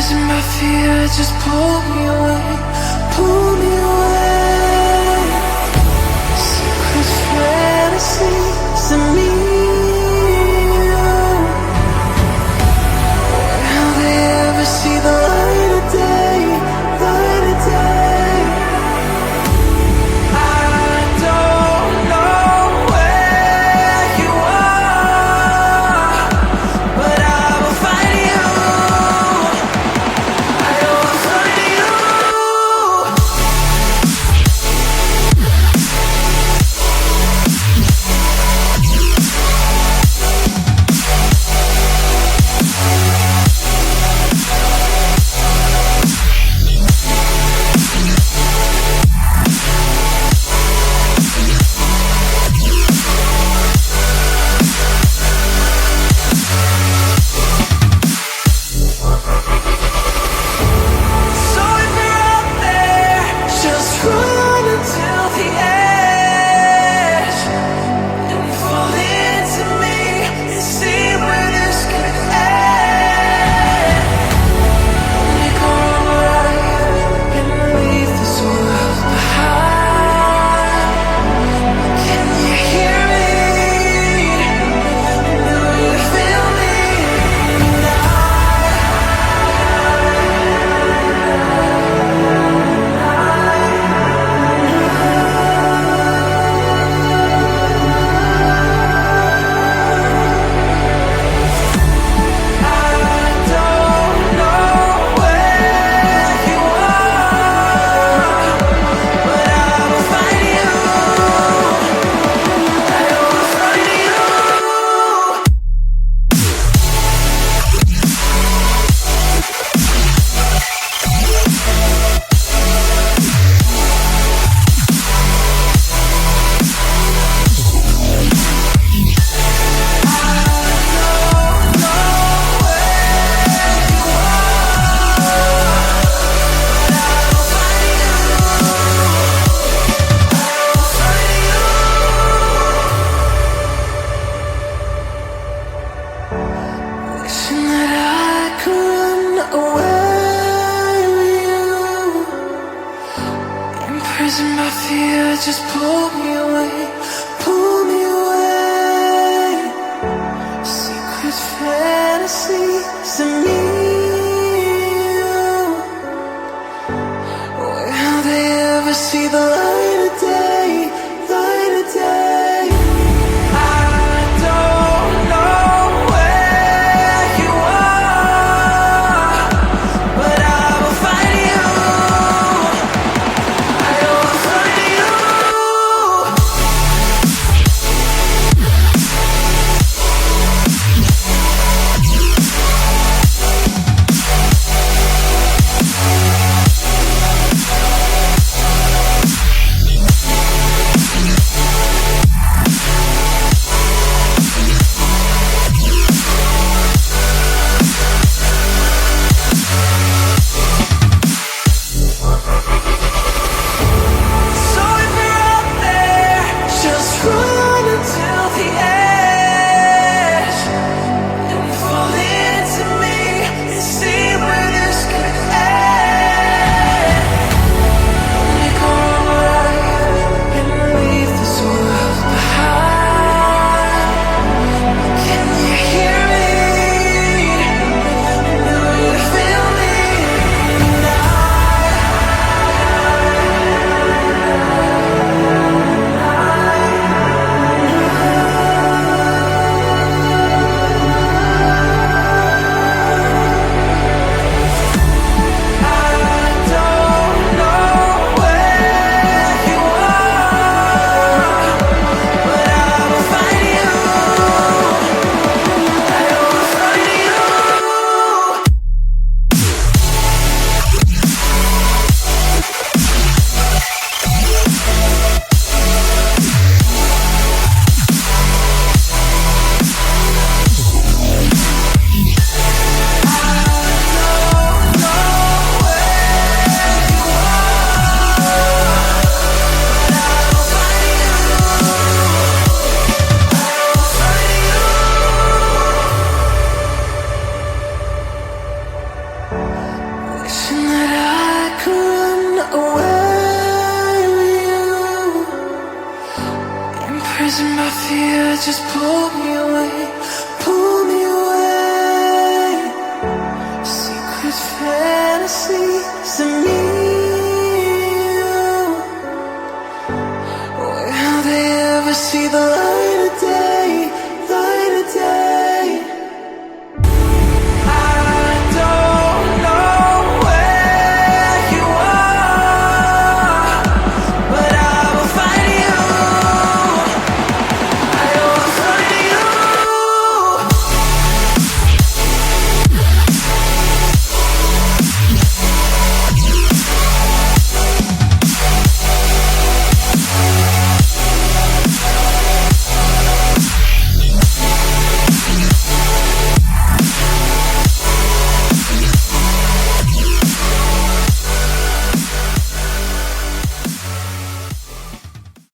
prison by fear, just pull me away, pull me away. Secret fantasies of me. Will they ever see the light of day, light of day? I don't know where you are, but I will find you. I will find you. So if you're out there, just run until the edge and fall into me and see where this can end. Make a run right and leave this world behind. Can you hear me? Do you feel me? Wishing that I could run away with you. Imprisoned by fear, just pull me away, pull me away. Secret fantasies of me. Will they ever see the light of day, light of day? I don't know where you are, but I will find you. I will find you. wishing that I could run away with you. Imprisoned by fear, just pull me away, pull me away. Secret fantasies of me